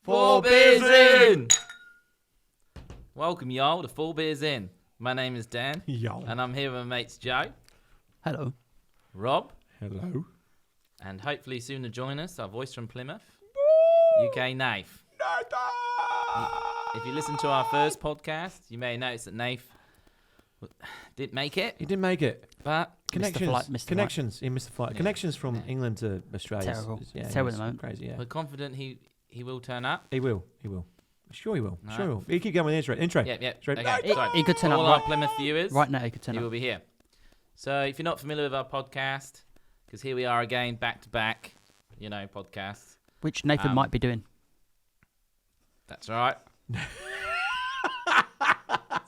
4BeerzIn! Welcome, y'all, to 4BeerzIn. My name is Dan. Yo. And I'm here with my mates Joe. Hello. Rob. Hello. And hopefully soon to join us, our voice from Plymouth, UK Nath. If you listen to our first podcast, you may notice that Nath didn't make it. He didn't make it. But Connections. He missed the flight. Yeah. Connections from England to Australia. Terrible. Yeah, Terrible at the moment. Crazy, yeah. we're confident he will turn up. He will. Sure he will. No. Sure he will. You keep going with the intro. Yeah. Straight. Okay, sorry. He could turn up All our Plymouth viewers, right now. He could turn he up. will be here. So if you're not familiar with our podcast, because here we are again, back to back, podcasts. Which Nathan might be doing. That's right.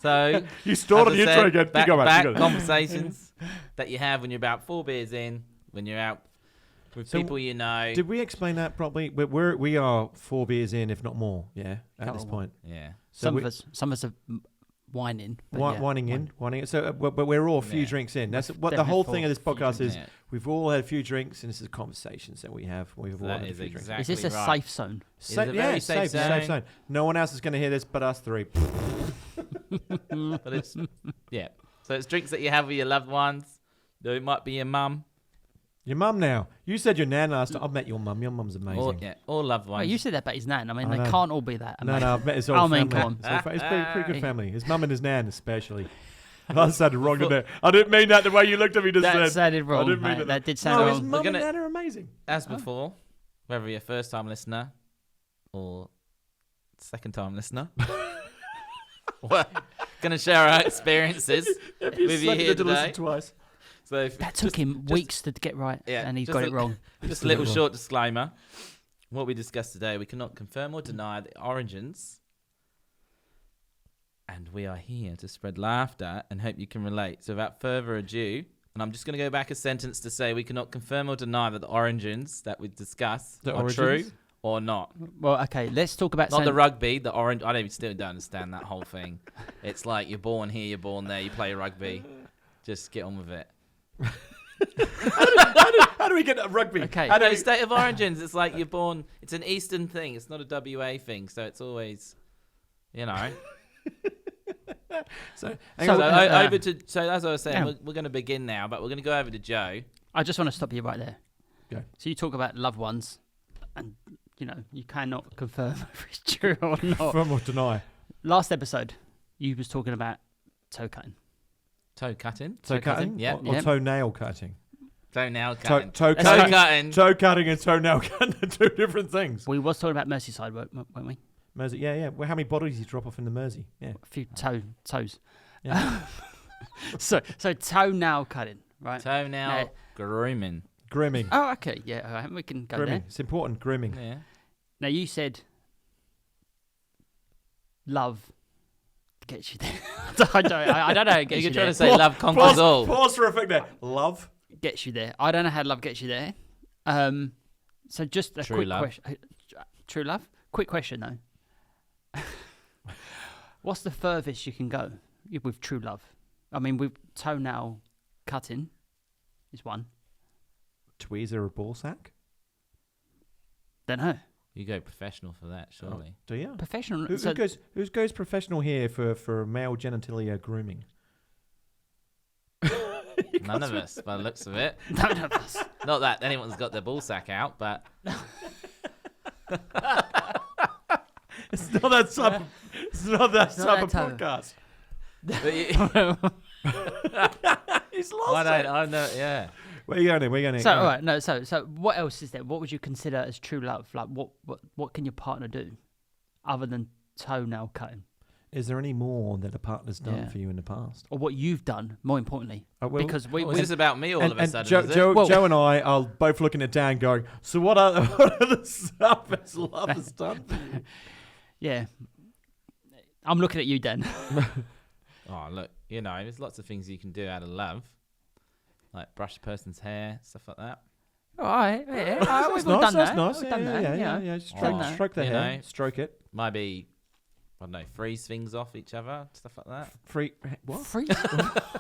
So You stalled on the intro again. Back Go back. conversations that you have when you're about 4 beers in, when you're out with people you know. Did we explain that properly? We are 4 beers in, if not more. Yeah. At this point. Yeah. So Some of us are whining. Whining in. So, but we're all a few drinks in. That's what the whole thing of this podcast is. Yeah. We've all had a few drinks, and this is conversations that we have. We've all That had a is few drinks. exactly Is this a right. safe zone? It's a very safe zone. No one else is going to hear this but us three. But it's So it's drinks that you have with your loved ones. It might be your mum. Your mum now. You said your nan last time. I've met your mum. Your mum's amazing. Or loved ones. Well, you said that about his nan. I mean, I they know. can't all be that. No, I've met his I old mean, family. come on. It's pretty good family. His mum and his nan especially. I sounded wrong in there. I didn't mean that the way you looked at me just That then. sounded wrong. I didn't mean Mate. it. That did sound No, his wrong. mum and gonna- nan are amazing. As before, whether you're a first-time listener or second-time listener, we're going to share our experiences with you here to listen today. twice. So That took him weeks to get right, and he got it wrong. Just a little short disclaimer. What we discussed today, we cannot confirm or deny the origins, and we are here to spread laughter and hope you can relate. So without further ado, and I'm just going to go back a sentence to say we cannot confirm or deny that the origins that we discuss are true or not. Well, okay, let's talk about Not the rugby, the orange. I still don't understand that whole thing. It's like you're born here, you're born there, you play rugby. Just get on with it. How do we get at rugby? Okay. No, state of origins. It's like you're born. It's an Eastern thing. It's not a WA thing. So it's always, So over to. So as I was saying, we're going to begin now, but we're going to go over to Joe. I just want to stop you right there. Go. So you talk about loved ones, and you cannot confirm if it's true or not. Confirm or deny. Last episode, you was talking about toe cutting. Toe cutting. Toe cutting? Yeah. Or toenail cutting? Toenail cutting. Toe cutting. Toe cutting and toenail cutting are two different things. We was talking about Merseyside, weren't we? Mersey, yeah. Well, how many bodies do you drop off in the Mersey? Yeah. A few toes. Yeah. So toenail cutting, right? Toenail grooming. Grooming. Oh, okay. Yeah, all right, we can go Grooming. there. It's important. Grooming. Yeah. Now, you said love gets you there. I don't know how it gets You're you trying there. to say love conquers all. Pause for a effect there. Love. Gets you there. I don't know how love gets you there. So just a True quick love. question. True love? Quick question, though. What's the furthest you can go with true love? I mean, with toenail cutting is one. Tweezer or ball sack? Don't know. You go professional for that, surely. Do you? Professional. Who goes professional here for male genitalia grooming? None of us, by the looks of it. None of us. Not that anyone's got their ball sack out, but It's not that type. It's not that type of type. podcast. He's lost it. I know. Yeah. Where are you going? Where are you going? So all right, no. So what else is there? What would you consider as true love? Like what can your partner do other than toenail cutting, Is there any more that a partner's done for you in the past? or what you've done? More importantly, because Was this about me all of a sudden? is it? Joe and I are both looking at Dan, going, "So what other stuff has love has done for you?" yeah, I'm looking at you, Dan. Oh, look, there's lots of things you can do out of love, like brush a person's hair, stuff like that. All right, yeah, we've That's all nice. done that. That's nice. We've done that. Yeah. Oh, Stroke the you hair. know. Stroke it. Maybe, I don't know, freeze things off each other, stuff like that. What? Freeze.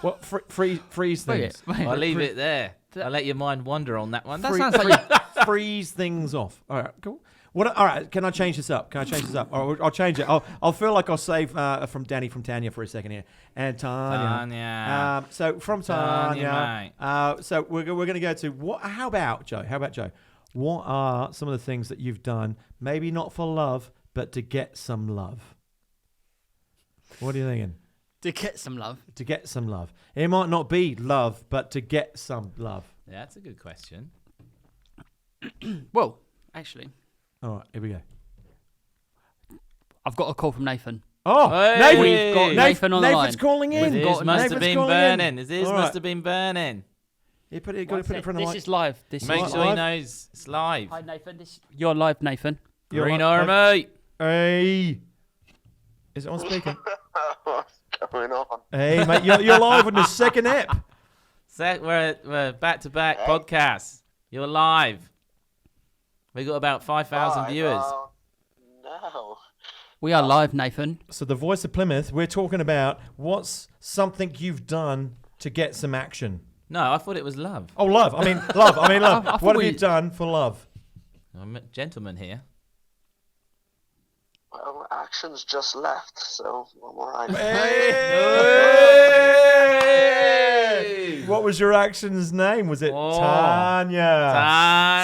What? Freeze things. Wait. I'll leave it there. I'll let your mind wander on that one. That sounds like Freeze things off. All right, cool. What? All right. Can I change this up? I'll change it. I'll feel like I'll save from Danny from Tanya for a second here. And Tanya. So from Tanya. So we're going to go to what? How about Joe? What are some of the things that you've done? Maybe not for love, but to get some love. What are you thinking? To get some love. To get some love. It might not be love, but to get some love. Yeah, that's a good question. Well, actually, All right, here we go. I've got a call from Nathan. Oh, Hey! Nathan, We've got Nathan on the line. Nathan's calling in. His ears must have Nathan's been calling burning. in. His ears All must right. have been burning. You got to put it in front of This the is live. This Make is sure he live. knows it's live. Hi, Nathan. You're live, Nathan. You're Green right, army. Hey. Is it on speaker? What's going on? Hey, mate, you're live on the second ep. We're back-to-back podcasts. You're live. We got about 5,000 viewers. No. We are live, Nathan. So the voice of Plymouth, we're talking about what's something you've done to get some action. No, I thought it was love. Oh, love. I mean, love. I What thought have you done for love? I'm a gentleman here. Well, action's just left, so I'm alright. Hey! What was your action's name? Was it Oh. Tanya?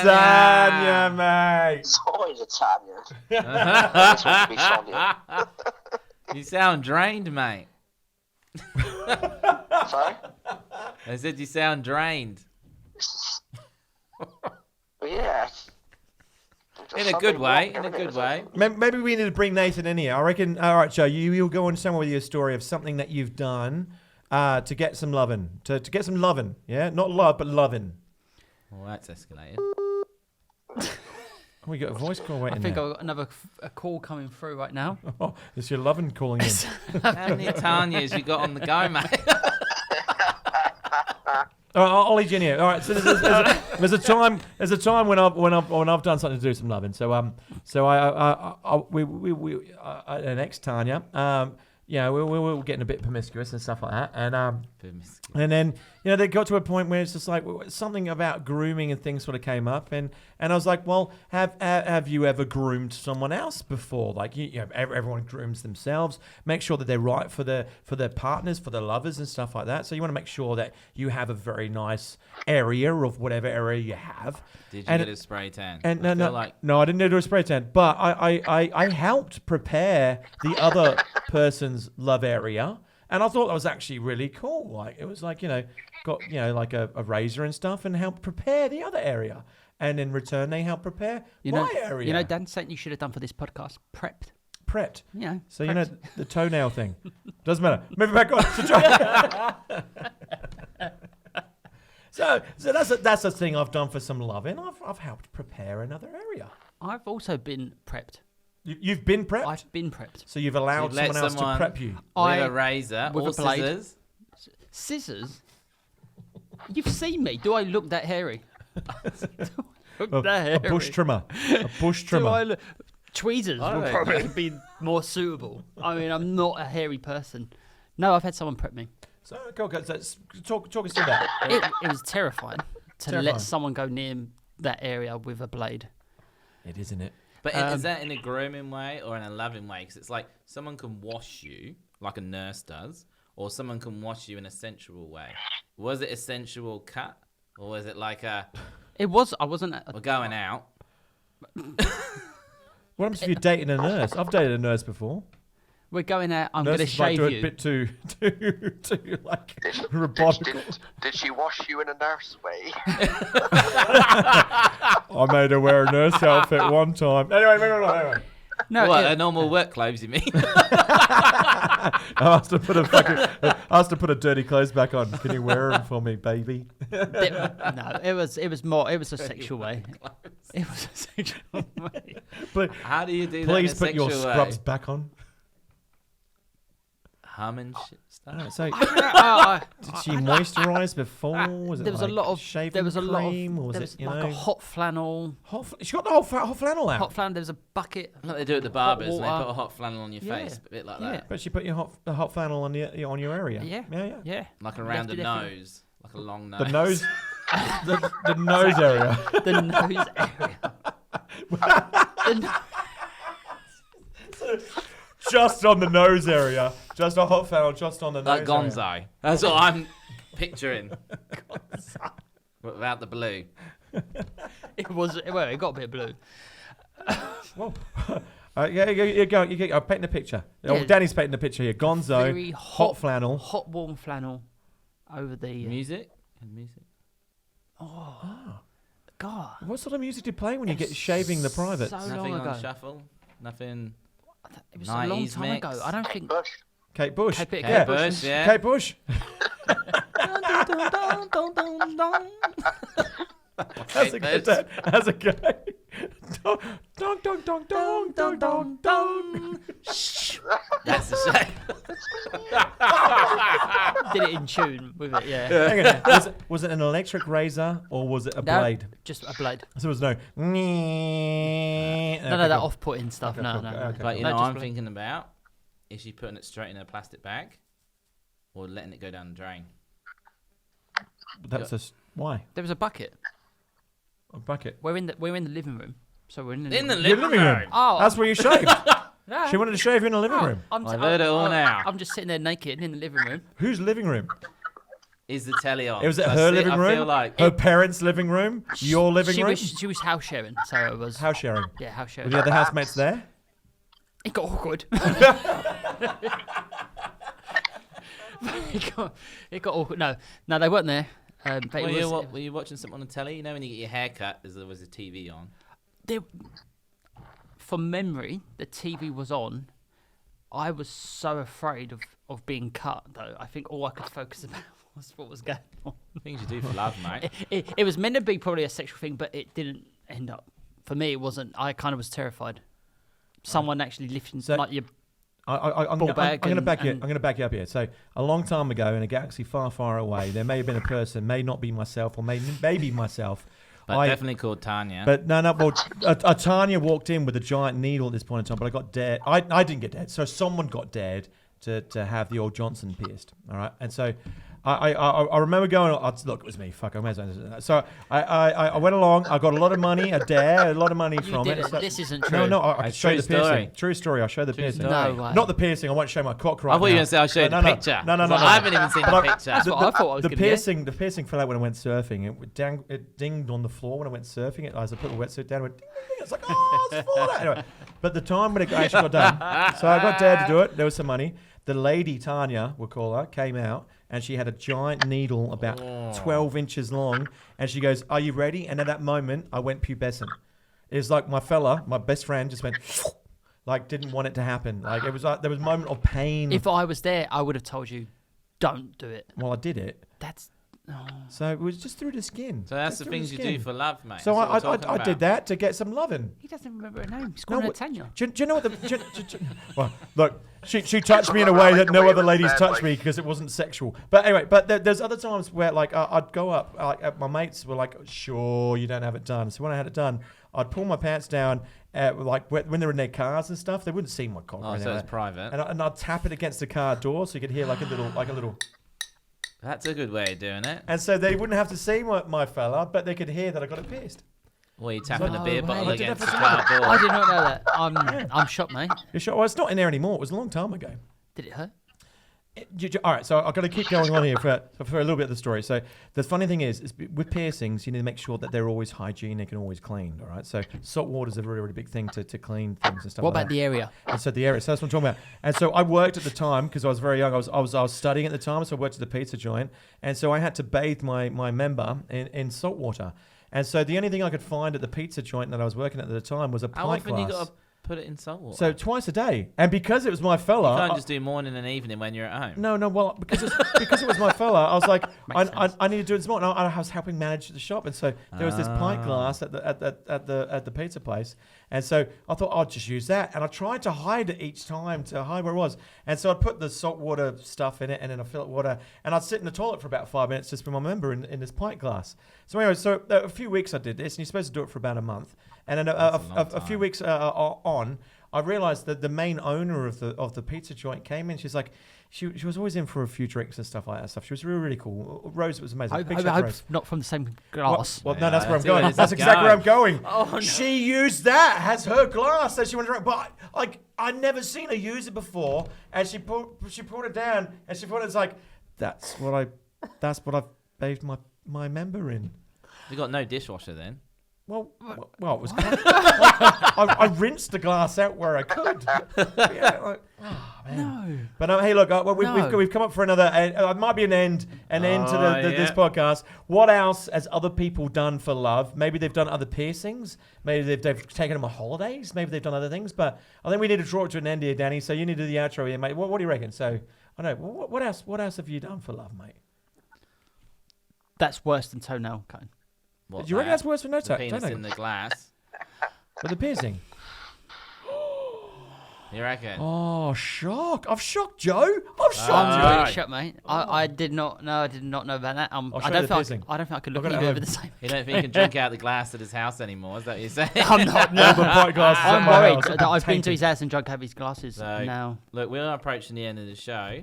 Tanya. mate. It's always a Tanya. This one to be Sonia. You sound drained, mate. Sorry? I said you sound drained. Yeah. In a good way. In a good way. Maybe we need to bring Nathan in here. I reckon. All right, Joe, you'll go on somewhere with your story of something that you've done to get some loving. To get some loving. Yeah? Not love, but loving. Well, that's escalated. We got a voice call waiting I think there. I've got another a call coming through right now. Oh, it's your loving calling in. How many Tanyas you got on the go, mate? All right, I'll lead you in here. All right, so there's a time when I've done something to do some loving. So an ex Tanya, we were getting a bit promiscuous and stuff like that, and then they got to a point where it's just like something about grooming and things sort of came up, and I was like, well, have you ever groomed someone else before? Like everyone grooms themselves. Make sure that they're right for their partners, for their lovers and stuff like that. So you want to make sure that you have a very nice area of whatever area you have. Did you get a spray tan? And I no, I didn't do a spray tan, but I helped prepare the other person's love area. And I thought that was actually really cool. Like it was like, got like a razor and stuff and helped prepare the other area. And in return they help prepare my area. Dan, something you should have done for this podcast. Prepped. Yeah. So prepped. the toenail thing. Doesn't matter. Move it back on. So that's the thing I've done for some loving. I've helped prepare another area. I've also been prepped. You've been prepped? I've been prepped. So you've allowed You've let someone else to someone- prep you? with a razor with or a blade. scissors. Scissors? You've seen me. Do I look that hairy? A bush trimmer. A bush Do trimmer. I look... Tweezers I would don't probably be more suitable. I mean, I'm not a hairy person. No, I've had someone prep me. So go, let's talk us through that. It was terrifying to Terrifying. let someone go near that area with a blade. It is, isn't it? But is that in a grooming way or in a loving way? Because it's like someone can wash you like a nurse does, or someone can wash you in a sensual way. Was it a sensual cut, or was it like It was. I wasn't. we're going out? What happens if you're dating a nurse? I've dated a nurse before. We're going out. I'm going to Nurses like shave do it you. a bit too like robotic. Did she wash you in a nurse way? I made her wear a nurse outfit one time. Anyway. No, What, a normal work clothes, you mean? I asked her to put a dirty clothes back on. Can you wear them for me, baby? no. It was a sexual way. It was a sexual way. How do you do that? Please in a put your sexual scrubs way? back on. Hum and shit stuff. So, I- did she moisturise before? Was it there was like a lot of. shaving There was a lot of. cream, or was There it was like a hot flannel. She got the whole hot flannel out. Hot flannel. There was a bucket. Like they do at the barbers, and they water. put a hot flannel on your Yeah. face, a bit like Yeah. that, But she put the hot flannel on your area. Yeah. Yeah. like around the Left it there for- nose, like a long nose. The nose, the nose area. The nose area. Just on the nose area. Just a hot flannel just on the nose Like Gonzo. area. That's what I'm picturing. Without the blue. It got a bit blue. Well, you go. I'm painting a picture. Oh, Yeah. Danny's painting a picture here. Gonzo, Very hot flannel. Hot, warm flannel over the... Music? And music. God. What sort of music do you play when you get shaving the privates? So Nothing long on ago. shuffle. Nothing. It was a long 90s time mix. ago. I don't think... Bush. Kate Bush. Kate Kate Bush, yeah. Kate Bush. How's it go, Dad? How's it go? Dong, dong, dong, dong, dong, dong, dong, dong. That's the shame. Did it in tune with it, yeah. Hang on. Was it an electric razor or was it a No, blade? just a blade. So there was no. None of that off-putting stuff. No, cool. no. Okay. But you No, know, just I'm blade. thinking about, is she putting it straight in a plastic bag or letting it go down the drain? That's just why There was a bucket. a bucket. We're in the living room. So we're in the In the Your living living room. room. Oh, That's where you shaved. no. She wanted to shave you in the living room. I've heard it all now. I'm just sitting there naked in the living room. Whose living room? Is the telly on? It was at That's her it, living I room. feel like Her parents' living room. Your living room. She was house sharing, so it was House sharing. yeah, house Were sharing. the other housemates there? It got awkward. it got awkward. No, they weren't there. But were, it was, were you watching something on the telly? You know when you get your hair cut, there was a TV on. from memory, the TV was on. I was so afraid of being cut, though. I think all I could focus about was what was going on. Things you do for love, mate. It was meant to be probably a sexual thing, but it didn't end up. For me, it wasn't. I kind of was terrified. Someone actually lifting So- like your I'm Ball going bag to and- back you. and- I'm going to back you up here. So a long time ago, in a galaxy far, far away, there may have been a person, may not be myself, or maybe myself. But definitely called Tanya. But no. Well, Tanya walked in with a giant needle at this point in time, but I got dared. I didn't get dared. So someone got dared to have the old Johnson pierced. All right, and so I remember going. Look, it was me. Fuck, I may as well. So I went along. I got a lot of money, a lot of money You from did it. it. So- This isn't true. No, I It's show you true the piercing. story. True story. I'll show the True piercing. story. No way. Not the piercing. I won't show my cock right I thought you now. were going to say I'll show you the picture. No. I haven't even seen the But picture. That's what I thought I was The gonna get. piercing fell out when I went surfing. It dinged on the floor when I went surfing. As I put the wetsuit down, it went ding, ding, ding. It's like, oh, it's falling out. Anyway, but the time when it actually got done, so I got dared to do it. There was some money. The lady, Tanya, we'll call her, came out and she had a giant needle about 12 inches long. And she goes, "Are you ready?" And at that moment, I went pubescent. It was like my best friend just went, like, didn't want it to happen. Like, it was like, there was a moment of pain. If I was there, I would have told you, don't do it. Well, I did it. That's So it was just through the skin. So that's Just the through things you skin. do for love, mate. So That's what we're I talking did about. that to get some loving. he doesn't remember her name. He's No, calling her what- Tanya. Do you know what the? Well, look, she touched me in a way that no other ladies touched me because it wasn't sexual. But anyway, there's other times where like I'd go up, like my mates were like, "Sure, you don't have it done." So when I had it done, I'd pull my pants down, like when they're in their cars and stuff, they wouldn't see my cock. or Oh, anything so like it's that. private. And I'd tap it against the car door so you could hear like a little. That's a good way of doing it. And so they wouldn't have to see my fella, but they could hear that I got it pierced. Or you tapping the No beer way. bottle I did against the that for car I door. did not know that. I'm shocked, mate. You sure? Well, it's not in there anymore. It was a long time ago. Did it hurt? All right, so I've got to keep going on here for a little bit of the story. So the funny thing is with piercings, you need to make sure that they're always hygienic and always cleaned. All right, so salt water is a really, really big thing to clean things and stuff. What like about that. the area? And so the area, so that's what I'm talking about. And so I worked at the time because I was very young. I was studying at the time, so I worked at the pizza joint, and so I had to bathe my member in salt water. And so the only thing I could find at the pizza joint that I was working at the time was a How pint often glass. you got to put it in salt water? So twice a day, and because it was my fella, you can't I- just do morning and evening when you're at home. no, well, because it was my fella, I was like, Makes sense. I need to do it this morning. I was helping manage the shop, and so there was this pint glass at the pizza place, and so I thought I'd just use that, and I tried to hide it each time to hide where it was, and so I'd put the salt water stuff in it, and then I'd fill it with water, and I'd sit in the toilet for about 5 minutes just with my member in this pint glass. So anyway, a few weeks I did this, and you're supposed to do it for about a month, and then That's a long a few time. weeks on. I realised that the main owner of the pizza joint came in. She's like, she was always in for a few drinks and stuff like that stuff. She was really, really cool. Rose was amazing. I hope not from the same glass. Well, Yeah, no, that's where I'm that's where going. this That's is exactly where I'm going. Oh, no. She used that as her glass that she wanted to drink. But like, I'd never seen her use it before. And she pulled it down, and she put it. It's like, that's what I bathed my member in. You got no dishwasher then? Well, it was. I rinsed the glass out where I could. Yeah, like, oh, man. No. But hey, look, No. we've come up for another. It might be an end to this podcast. What else has other people done for love? Maybe they've done other piercings. Maybe they've taken them on holidays. Maybe they've done other things. But I think we need to draw it to an end here, Danny. So you need to do the outro here, mate. What do you reckon? So I don't know. What else have you done for love, mate? That's worse than toenail cutting. What, Do you reckon that's worse for no the touch? penis in the glass? With the piercing? You reckon? Oh, shock! I've shocked Joe. I've shocked I'm you. really shocked, mate. I did not know. I did not know about that. I'll show I you don't the think piercing. I don't think I could look Look at at you it over at the same. You don't think he can drink out the glass at his house anymore? Is that what you're saying? I'm not. No, the pint glasses at I'm my worried house are that I've been to tainted. his house and drunk out of his glasses So, now. Look, we're approaching the end of the show.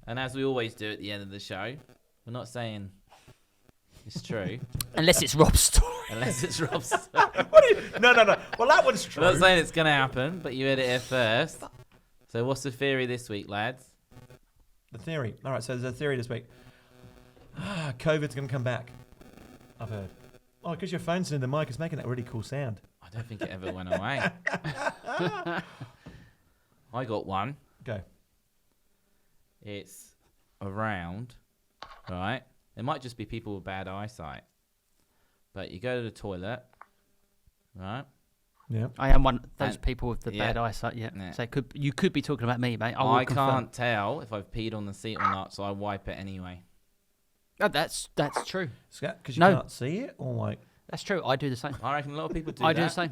And as we always do at the end of the show, we're not saying it's true. Unless it's Rob's story. Unless it's Rob's. No. Well, that one's true. We're not saying it's going to happen, but you heard it here first. So what's the theory this week, lads? The theory. All right, so there's a theory this week. COVID's going to come back. I've heard. Oh, because your phone's in the mic, it's making that really cool sound. I don't think it ever went away. I got one. Go. It's around, right? It might just be people with bad eyesight. But you go to the toilet, right? Yeah. I am one of those And- people with the yeah. bad eyesight. Yeah. Yeah. So you could be talking about me, mate. I will I confirm. can't tell if I've peed on the seat or not, so I wipe it anyway. Oh, that's true. Because you No. can't see it, or like. That's true. I do the same. I reckon a lot of people do I that do the same.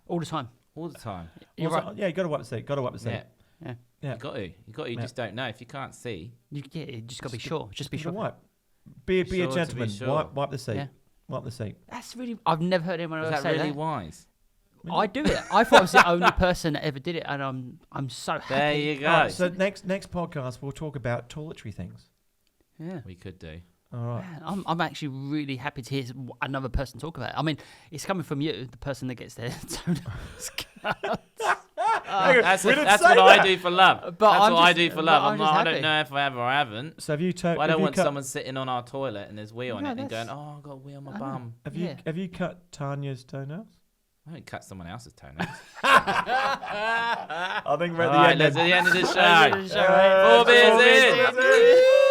All the time. all the time. You're Also, right. Yeah, you got to wipe the seat. Got to wipe the seat. Yeah. Yeah. Yeah. You got to. You Yeah. just don't know. If you can't see, You just got to be sure. Just be Just gotta sure. wipe. Be a Sure to be gentleman. sure. Wipe the seat. Yeah. Wipe the seat. That's really. I've never heard anyone is else that say really that. wise? I do it. I thought I was the only person that ever did it, and I'm so happy. There you go. All right, so next podcast we'll talk about toiletry things. Yeah. We could do. All right. Man, I'm actually really happy to hear another person talk about it. I mean, it's coming from you, the person that gets their toenails cut. That's we didn't that's say what I that. do for love. But That's I'm what I just- do for but love. I'm just I don't happy. know if I have or haven't. So have you I don't want cut, someone sitting on our toilet and there's wee on No, it and that's- going, "Oh, I've got a wee on my I know. bum." Yeah. Have you cut Tanya's toenails? I don't cut someone else's toenails. I think we're All right, that's the end of the show. End of the show, mate. 4 beers in.